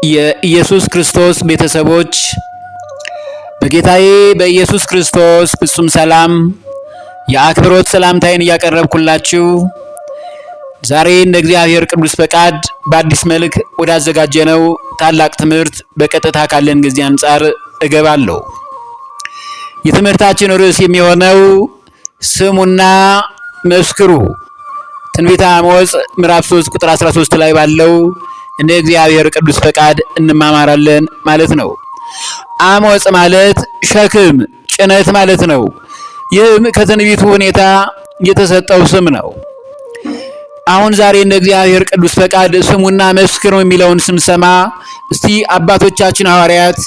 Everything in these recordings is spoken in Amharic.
የኢየሱስ ክርስቶስ ቤተሰቦች በጌታዬ በኢየሱስ ክርስቶስ ፍጹም ሰላም የአክብሮት ሰላምታዬን እያቀረብኩላችሁ ዛሬ እንደ እግዚአብሔር ቅዱስ ፈቃድ በአዲስ መልክ ወዳዘጋጀነው ታላቅ ትምህርት በቀጥታ ካለን ጊዜ አንጻር እገባለሁ። የትምህርታችን ርዕስ የሚሆነው ስሙና መስክሩ ትንቢተ አሞጽ ምዕራፍ 3 ቁጥር 13 ላይ ባለው እንደ እግዚአብሔር ቅዱስ ፈቃድ እንማማራለን ማለት ነው። አሞጽ ማለት ሸክም፣ ጭነት ማለት ነው። ይህም ከትንቢቱ ሁኔታ የተሰጠው ስም ነው። አሁን ዛሬ እንደ እግዚአብሔር ቅዱስ ፈቃድ ስሙና መስክሩ የሚለውን ስንሰማ እስቲ አባቶቻችን ሐዋርያት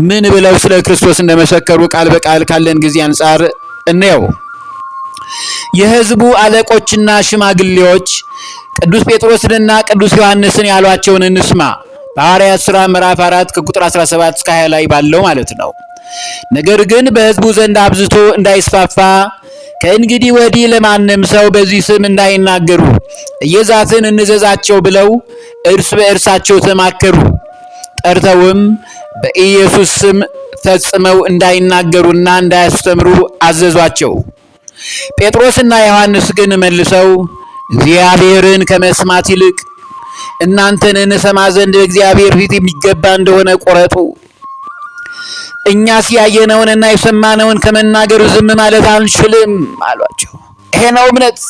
ምን ብለው ስለ ክርስቶስ እንደመሰከሩ ቃል በቃል ካለን ጊዜ አንጻር እንየው። የሕዝቡ አለቆችና ሽማግሌዎች ቅዱስ ጴጥሮስንና ቅዱስ ዮሐንስን ያሏቸውን እንስማ። በሐዋርያት ሥራ ምዕራፍ 4 ከቁጥር 17 እስከ 20 ላይ ባለው ማለት ነው። ነገር ግን በሕዝቡ ዘንድ አብዝቶ እንዳይስፋፋ ከእንግዲህ ወዲህ ለማንም ሰው በዚህ ስም እንዳይናገሩ እየዛትን እንዘዛቸው ብለው እርስ በእርሳቸው ተማከሩ። ጠርተውም በኢየሱስ ስም ፈጽመው እንዳይናገሩና እንዳያስተምሩ አዘዟቸው። ጴጥሮስና ዮሐንስ ግን መልሰው እግዚአብሔርን ከመስማት ይልቅ እናንተን እንሰማ ዘንድ በእግዚአብሔር ፊት የሚገባ እንደሆነ ቆረጡ። እኛስ ያየነውንና የሰማነውን ከመናገር ዝም ማለት አንችልም አሏቸው። ይሄ ነው እምነት።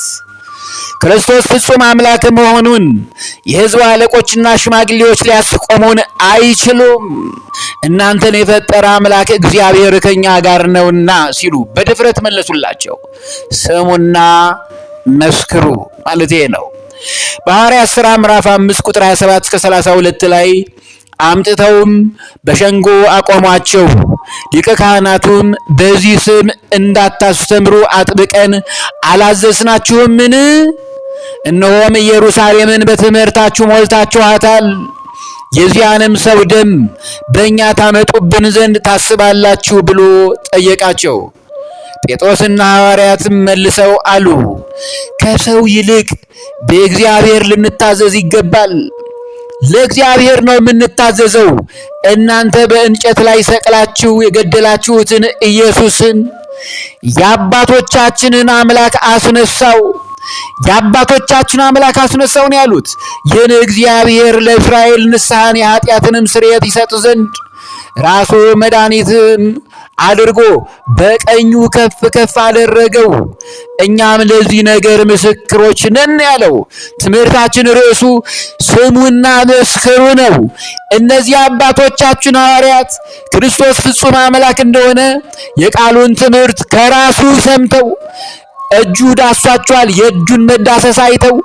ክርስቶስ ፍጹም አምላክ መሆኑን የሕዝቡ አለቆችና ሽማግሌዎች ሊያስቆሙን አይችሉም። እናንተን የፈጠረ አምላክ እግዚአብሔር ከኛ ጋር ነውና ሲሉ በድፍረት መለሱላቸው። ስሙና መስክሩ ማለት ይሄ ነው። በሐዋርያት ሥራ ምዕራፍ 5 ቁጥር 27 እስከ 32 ላይ አምጥተውም በሸንጎ አቆሟቸው። ሊቀ ካህናቱም በዚህ ስም እንዳታስተምሩ አጥብቀን አላዘዝናችሁምን? እነሆም ኢየሩሳሌምን በትምህርታችሁ ሞልታችኋታል። የዚያንም ሰው ደም በእኛ ታመጡብን ዘንድ ታስባላችሁ ብሎ ጠየቃቸው። ጴጥሮስና ሐዋርያትም መልሰው አሉ፣ ከሰው ይልቅ በእግዚአብሔር ልንታዘዝ ይገባል። ለእግዚአብሔር ነው የምንታዘዘው። እናንተ በእንጨት ላይ ሰቅላችሁ የገደላችሁትን ኢየሱስን የአባቶቻችንን አምላክ አስነሳው። የአባቶቻችን አምላክ አስነሳው ነው ያሉት። ይህን እግዚአብሔር ለእስራኤል ንስሐን የኃጢአትንም ስርየት ይሰጥ ዘንድ ራሱ መድኃኒትም አድርጎ በቀኙ ከፍ ከፍ አደረገው። እኛም ለዚህ ነገር ምስክሮች ነን ያለው። ትምህርታችን ርዕሱ ስሙና መስክሩ ነው። እነዚህ አባቶቻችን ሐዋርያት ክርስቶስ ፍጹም አምላክ እንደሆነ የቃሉን ትምህርት ከራሱ ሰምተው እጁ ዳሷቸዋል። የእጁን መዳሰስ አይተው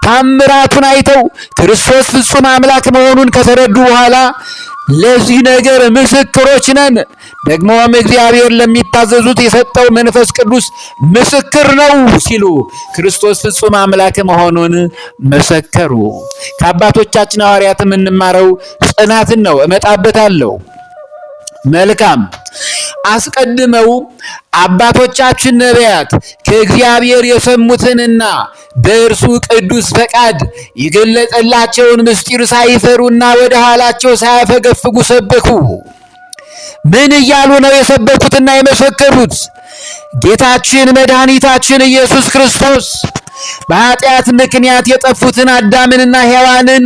ታምራቱን አይተው ክርስቶስ ፍጹም አምላክ መሆኑን ከተረዱ በኋላ ለዚህ ነገር ምስክሮች ነን። ደግሞም እግዚአብሔር ለሚታዘዙት የሰጠው መንፈስ ቅዱስ ምስክር ነው ሲሉ ክርስቶስ ፍጹም አምላክ መሆኑን መሰከሩ። ከአባቶቻችን ሐዋርያት የምንማረው ጽናትን ነው። እመጣበታለሁ። መልካም። አስቀድመው አባቶቻችን ነቢያት ከእግዚአብሔር የሰሙትንና በእርሱ ቅዱስ ፈቃድ የገለጠላቸውን ምስጢር ሳይፈሩና ወደ ኋላቸው ሳያፈገፍጉ ሰበኩ። ምን እያሉ ነው የሰበኩትና የመሰከሩት? ጌታችን መድኃኒታችን ኢየሱስ ክርስቶስ በኃጢአት ምክንያት የጠፉትን አዳምንና ሔዋንን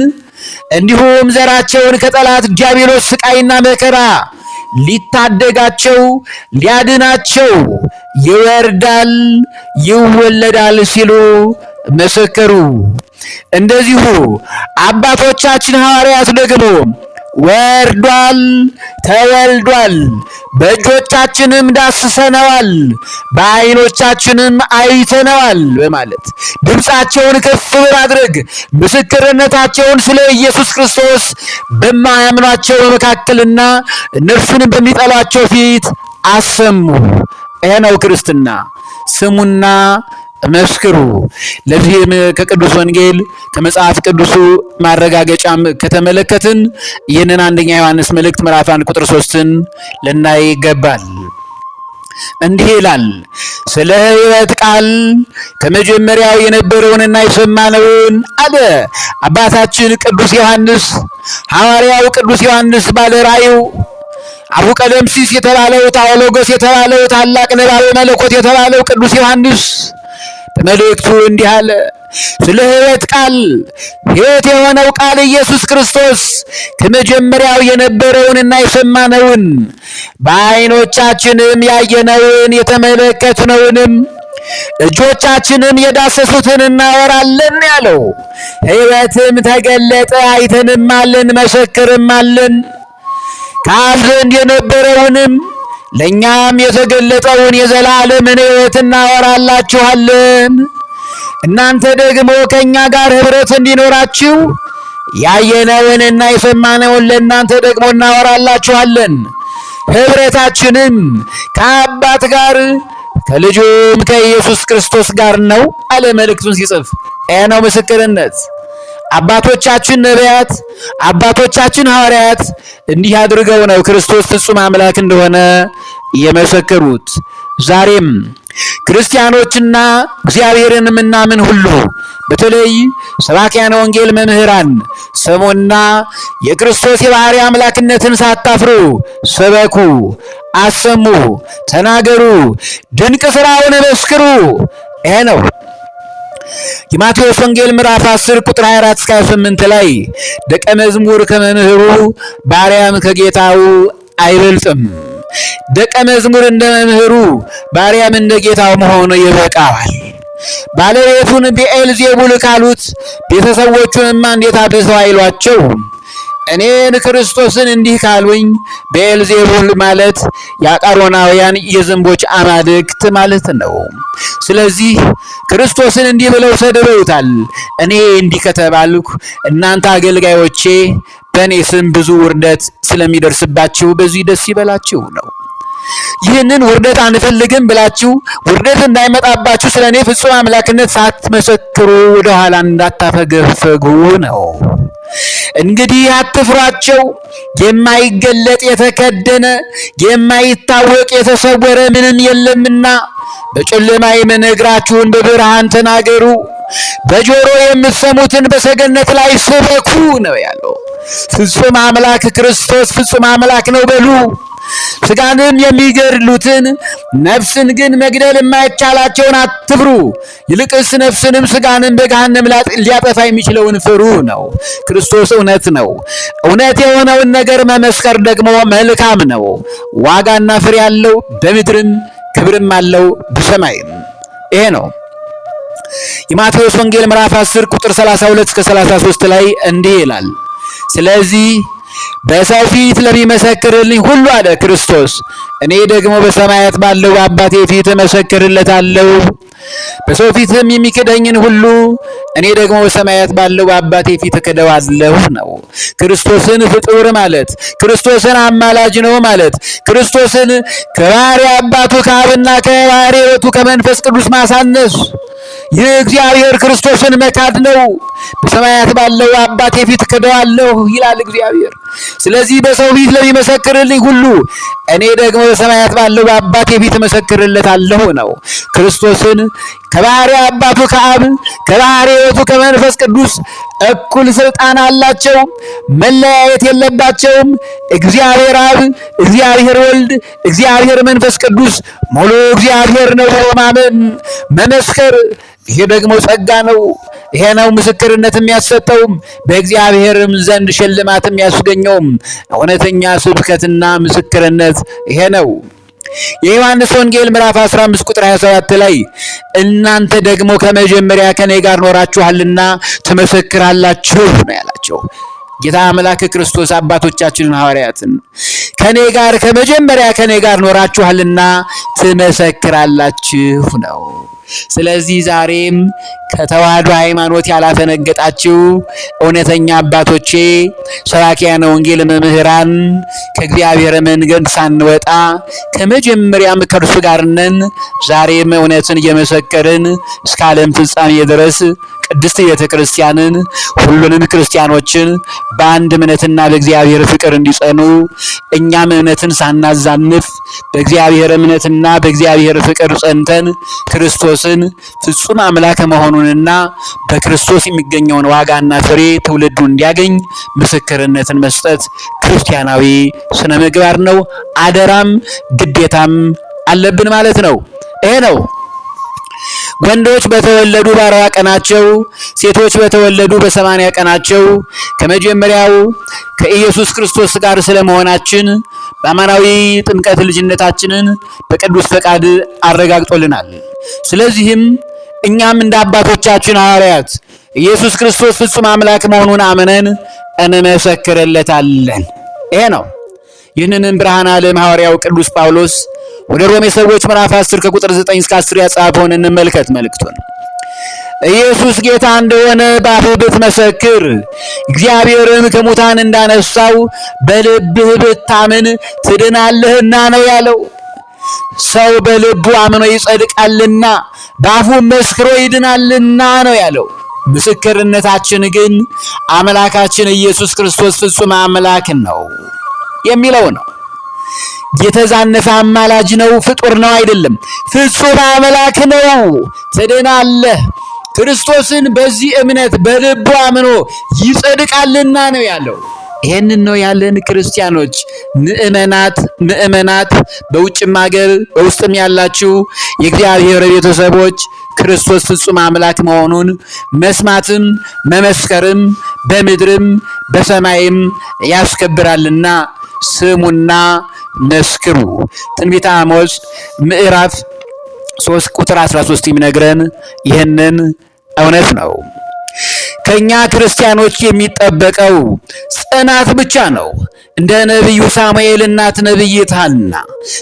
እንዲሁም ዘራቸውን ከጠላት ዲያብሎስ ስቃይና መከራ ሊታደጋቸው ሊያድናቸው ይወርዳል ይወለዳል ሲሉ መሰከሩ። እንደዚሁ አባቶቻችን ሐዋርያት ደግሞ ወርዷል ተወልዷል፣ በእጆቻችንም ዳስሰነዋል፣ በዓይኖቻችንም አይተነዋል በማለት ድምፃቸውን ከፍ በማድረግ ምስክርነታቸውን ስለ ኢየሱስ ክርስቶስ በማያምኗቸው መካከልና እነርሱንም በሚጠሏቸው ፊት አሰሙ። ይሄ ነው ክርስትና። ስሙና መስክሩ። ለዚህም ከቅዱስ ወንጌል ከመጽሐፍ ቅዱሱ ማረጋገጫም ከተመለከትን ይህንን አንደኛ ዮሐንስ መልእክት ምዕራፍ 1 ቁጥር 3ን ልናይ ይገባል። እንዲህ ይላል። ስለ ሕይወት ቃል ከመጀመሪያው የነበረውንና የሰማነውን አለ አባታችን ቅዱስ ዮሐንስ። ሐዋርያው ቅዱስ ዮሐንስ ባለ ራእዩ አቡ ቀለምሲስ የተባለው ታኦሎጎስ የተባለው ታላቅ ነባቤ መለኮት የተባለው ቅዱስ ዮሐንስ በመልእክቱ እንዲህ አለ። ስለ ሕይወት ቃል ሕይወት የሆነው ቃል ኢየሱስ ክርስቶስ ከመጀመሪያው የነበረውንና የሰማነውን በዓይኖቻችንም ያየነውን የተመለከትነውንም እጆቻችንም የዳሰሱትን እናወራለን ያለው። ሕይወትም ተገለጠ፣ አይተንማለን፣ መሰክርማለን። ከአብ ዘንድ የነበረውንም ለእኛም የተገለጠውን የዘላለምን ሕይወት እናወራላችኋለን። እናንተ ደግሞ ከእኛ ጋር ኅብረት እንዲኖራችሁ ያየነውንና የሰማነውን ለእናንተ ደግሞ እናወራላችኋለን። ኅብረታችንም ከአባት ጋር ከልጁም ከኢየሱስ ክርስቶስ ጋር ነው አለ መልእክቱን ሲጽፍ። ይህ ነው ምስክርነት። አባቶቻችን ነቢያት፣ አባቶቻችን ሐዋርያት እንዲህ አድርገው ነው ክርስቶስ ፍጹም አምላክ እንደሆነ የመሰከሩት። ዛሬም ክርስቲያኖችና እግዚአብሔርን የምናምን ሁሉ በተለይ ሰባኪያነ ወንጌል መምህራን ስሙና የክርስቶስ የባሕርይ አምላክነትን ሳታፍሩ ስበኩ፣ አሰሙ፣ ተናገሩ፣ ድንቅ ሥራውን መስክሩ። ይሄ ነው የማቴዎስ ወንጌል ምዕራፍ 10 ቁጥር 24 እስከ 28 ላይ ደቀ መዝሙር ከመምህሩ ባሪያም ከጌታው አይበልጥም። ደቀ መዝሙር እንደ መምህሩ ባሪያም እንደ ጌታው መሆኑ ይበቃዋል። ባለቤቱን ብዔልዜቡል ካሉት ቤተሰቦቹንማ እንዴት አድርሰው አይሏቸው? እኔን ክርስቶስን እንዲህ ካሉኝ ብዔልዜቡል ማለት የአቃሮናውያን የዝንቦች አማልክት ማለት ነው። ስለዚህ ክርስቶስን እንዲህ ብለው ሰድበውታል። እኔ እንዲህ ከተባልኩ እናንተ አገልጋዮቼ በእኔ ስም ብዙ ውርደት ስለሚደርስባችሁ በዚህ ደስ ይበላችሁ ነው። ይህንን ውርደት አንፈልግም ብላችሁ ውርደት እንዳይመጣባችሁ ስለ እኔ ፍጹም አምላክነት ሳትመሰክሩ ወደኋላ እንዳታፈገፈጉ ነው። እንግዲህ አትፍሯቸው። የማይገለጥ የተከደነ የማይታወቅ የተሰወረ ምንም የለምና በጨለማ የምነግራችሁን በብርሃን ተናገሩ፣ በጆሮ የምትሰሙትን በሰገነት ላይ ስበኩ ነው ያለው። ፍጹም አምላክ ክርስቶስ ፍጹም አምላክ ነው በሉ። ሥጋንም የሚገድሉትን ነፍስን ግን መግደል የማይቻላቸውን አትፍሩ፣ ይልቅስ ነፍስንም ሥጋንም በገሃነም ሊያጠፋ የሚችለውን ፍሩ ነው። ክርስቶስ እውነት ነው። እውነት የሆነውን ነገር መመስከር ደግሞ መልካም ነው። ዋጋና ፍሬ ያለው በምድርም ክብርም አለው በሰማይም። ይሄ ነው የማቴዎስ ወንጌል ምዕራፍ 10 ቁጥር 32 እስከ 33 ላይ እንዲህ ይላል። ስለዚህ በሰው ፊት ለሚመሰክርልኝ ሁሉ አለ ክርስቶስ፣ እኔ ደግሞ በሰማያት ባለው በአባቴ ፊት እመሰክርለታለሁ። በሰው ፊትም የሚክደኝን ሁሉ እኔ ደግሞ በሰማያት ባለው በአባቴ ፊት እክደዋለሁ ነው። ክርስቶስን ፍጡር ማለት፣ ክርስቶስን አማላጅ ነው ማለት፣ ክርስቶስን ከባሕርይ አባቱ ከአብና ከባሕርይ ሕይወቱ ከመንፈስ ቅዱስ ማሳነስ፣ ይህ እግዚአብሔር ክርስቶስን መካድ ነው። በሰማያት ባለው አባቴ ፊት እክደዋለሁ ይላል እግዚአብሔር። ስለዚህ በሰው ፊት ለሚመሰክርልኝ ሁሉ እኔ ደግሞ በሰማያት ባለው በአባቴ ፊት እመሰክርለታለሁ ነው። ክርስቶስን ከባሕርይ አባቱ ከአብ ከባሕርይ ሕይወቱ ከመንፈስ ቅዱስ እኩል ስልጣን አላቸው። መለያየት የለባቸውም። እግዚአብሔር አብ፣ እግዚአብሔር ወልድ፣ እግዚአብሔር መንፈስ ቅዱስ ሙሉ እግዚአብሔር ነው ብሎ ማመን መመስከር፣ ይሄ ደግሞ ጸጋ ነው። ይሄ ነው ምስክርነት የሚያሰጠውም በእግዚአብሔርም ዘንድ ሽልማት የሚያስገኘውም እውነተኛ ስብከትና ምስክርነት ይሄ ነው። የዮሐንስ ወንጌል ምዕራፍ 15 ቁጥር 27 ላይ እናንተ ደግሞ ከመጀመሪያ ከኔ ጋር ኖራችኋልና ትመሰክራላችሁ ነው ያላቸው ጌታ አምላክ ክርስቶስ አባቶቻችንን ሐዋርያትን። ከመጀመሪያ ከኔ ጋር ኖራችኋልና ትመሰክራላችሁ ነው። ስለዚህ ዛሬም ከተዋህዶ ሃይማኖት ያላፈነገጣችሁ እውነተኛ አባቶቼ፣ ሰባኪያነ ወንጌል መምህራን ከእግዚአብሔር መንገድ ሳንወጣ ከመጀመሪያም ከእርሱ ጋር ነን። ዛሬም እውነትን እየመሰከርን እስከ ዓለም ፍጻሜ ድረስ ቅድስት ቤተ ክርስቲያንን ሁሉንም ክርስቲያኖችን በአንድ እምነትና በእግዚአብሔር ፍቅር እንዲጸኑ እኛም እምነትን ሳናዛንፍ በእግዚአብሔር እምነትና በእግዚአብሔር ፍቅር ጸንተን ክርስቶስን ፍጹም አምላክ መሆኑንና በክርስቶስ የሚገኘውን ዋጋና ፍሬ ትውልዱ እንዲያገኝ ምስክርነትን መስጠት ክርስቲያናዊ ስነ ምግባር ነው። አደራም ግዴታም አለብን ማለት ነው። ይሄ ነው። ወንዶች በተወለዱ በ40 ቀናቸው፣ ሴቶች በተወለዱ በ80 ቀናቸው ከመጀመሪያው ከኢየሱስ ክርስቶስ ጋር ስለመሆናችን በአማናዊ ጥምቀት ልጅነታችንን በቅዱስ ፈቃድ አረጋግጦልናል። ስለዚህም እኛም እንደ አባቶቻችን ሐዋርያት ኢየሱስ ክርስቶስ ፍጹም አምላክ መሆኑን አምነን እንመሰክርለታለን። ይሄ ነው። ይህንንም ብርሃነ ዓለም ሐዋርያው ቅዱስ ጳውሎስ ወደ ሮሜ ሰዎች ምዕራፍ 10 ከቁጥር 9 እስከ 10 ያጻፈውን እንመልከት መልእክቱን። ኢየሱስ ጌታ እንደሆነ በአፍህ ብትመሰክር እግዚአብሔርም ከሙታን እንዳነሳው በልብህ ብታምን ትድናለህና ነው ያለው። ሰው በልቡ አምኖ ይጸድቃልና በአፉም መስክሮ ይድናልና ነው ያለው። ምስክርነታችን ግን አምላካችን ኢየሱስ ክርስቶስ ፍጹም አምላክ ነው የሚለው ነው። የተዛነፈ አማላጅ ነው፣ ፍጡር ነው አይደለም። ፍጹም አምላክ ነው። ትድናለህ። ክርስቶስን በዚህ እምነት በልቡ አምኖ ይጸድቃልና ነው ያለው። ይሄንን ነው ያለን ክርስቲያኖች፣ ምእመናት በውጭም ሀገር በውስጥም ያላችሁ የእግዚአብሔር ቤተሰቦች ክርስቶስ ፍጹም አምላክ መሆኑን መስማትም መመስከርም በምድርም በሰማይም ያስከብራልና ስሙና መስክሩ። ትንቢተ አሞጽ ምዕራፍ 3 ቁጥር 13 የሚነግረን ይህንን እውነት ነው። ከኛ ክርስቲያኖች የሚጠበቀው ጽናት ብቻ ነው። እንደ ነቢዩ ሳሙኤል እናት ነቢይት ሐና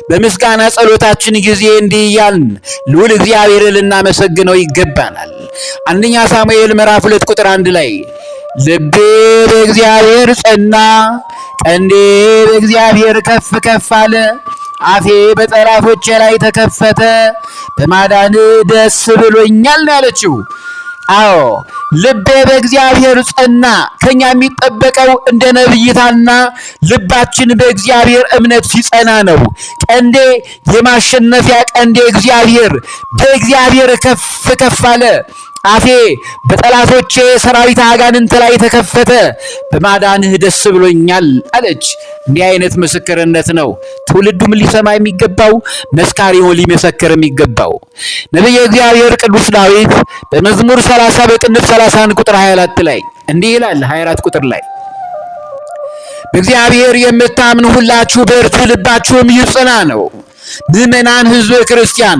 በምስጋና ጸሎታችን ጊዜ እንዲህ እያልን ልዑል እግዚአብሔር ልናመሰግነው ይገባናል። አንደኛ ሳሙኤል ምዕራፍ 2 ቁጥር 1 ላይ ልቤ በእግዚአብሔር ጸና፣ ቀንዴ በእግዚአብሔር ከፍ ከፍ አለ፣ አፌ በጠላቶቼ ላይ ተከፈተ፣ በማዳን ደስ ብሎኛል ነው ያለችው። አዎ ልቤ በእግዚአብሔር ጸና። ከኛ የሚጠበቀው እንደ ነቢይት ሐና ልባችን በእግዚአብሔር እምነት ሲጸና ነው። ቀንዴ የማሸነፊያ ቀንዴ እግዚአብሔር በእግዚአብሔር ከፍ ከፍ አለ፣ አፌ በጠላቶቼ ሰራዊት አጋንንት ላይ ተከፈተ፣ በማዳንህ ደስ ብሎኛል አለች። እንዲህ አይነት ምስክርነት ነው ትውልዱም ሊሰማ የሚገባው፣ መስካሪው ሊመሰክር የሚገባው። ነቢየ እግዚአብሔር ቅዱስ ዳዊት በመዝሙር 30 በቅንፍ 31 ቁጥር 24 ላይ እንዲህ ይላል። 24 ቁጥር ላይ በእግዚአብሔር የምታምኑ ሁላችሁ በርቱ፣ ልባችሁም ይጽና ነው። ምዕመናን ሕዝበ ክርስቲያን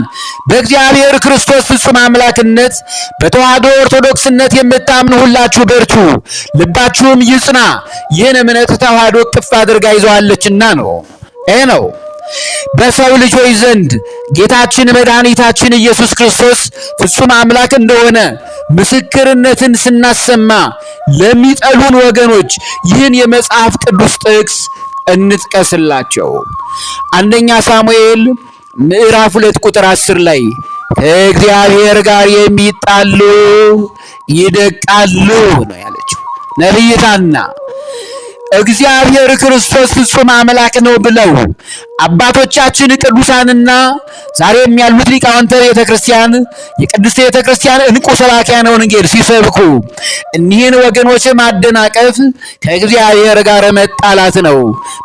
በእግዚአብሔር ክርስቶስ ፍጹም አምላክነት በተዋህዶ ኦርቶዶክስነት የምታምኑ ሁላችሁ በርቱ፣ ልባችሁም ይጽና። ይህን እምነት ተዋህዶ ቅፍ አድርጋ ይዘዋለችና ነው። ይሄ ነው በሰው ልጆች ዘንድ ጌታችን መድኃኒታችን ኢየሱስ ክርስቶስ ፍጹም አምላክ እንደሆነ ምስክርነትን ስናሰማ ለሚጠሉን ወገኖች ይህን የመጽሐፍ ቅዱስ ጥቅስ እንጥቀስላቸው። አንደኛ ሳሙኤል ምዕራፍ 2 ቁጥር 10 ላይ ከእግዚአብሔር ጋር የሚጣሉ ይደቃሉ ነው ያለችው ነቢይት ሐና። እግዚአብሔር ክርስቶስ ፍጹም አምላክ ነው ብለው አባቶቻችን ቅዱሳንና ዛሬም ያሉት ሊቃውንተ ቤተ ክርስቲያን የቅድስት ቤተ ክርስቲያን እንቁ ሰባኪያነ ወንጌል ሲሰብኩ እኒህን ወገኖች ማደናቀፍ ከእግዚአብሔር ጋር መጣላት ነው፣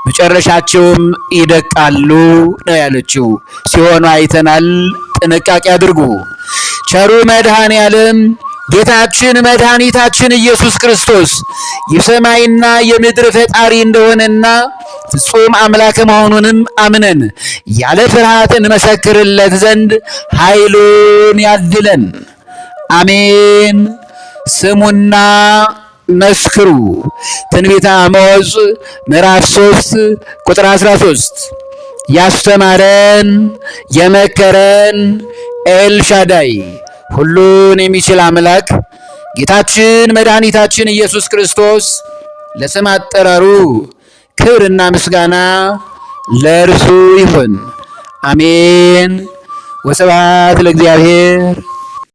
መጨረሻቸውም ይደቃሉ ነው ያለችው። ሲሆኑ አይተናል። ጥንቃቄ አድርጉ። ቸሩ መድኃኔ ዓለም ጌታችን መድኃኒታችን ኢየሱስ ክርስቶስ የሰማይና የምድር ፈጣሪ እንደሆነና ፍጹም አምላክ መሆኑንም አምነን ያለ ፍርሃት እንመሰክርለት ዘንድ ኃይሉን ያድለን። አሜን። ስሙና መስክሩ። ትንቢተ አሞጽ ምዕራፍ 3 ቁጥር 13 ያስተማረን የመከረን ኤልሻዳይ ሁሉን የሚችል አምላክ ጌታችን መድኃኒታችን ኢየሱስ ክርስቶስ ለስም አጠራሩ ክብርና ምስጋና ለእርሱ ይሁን፣ አሜን። ወስብሐት ለእግዚአብሔር።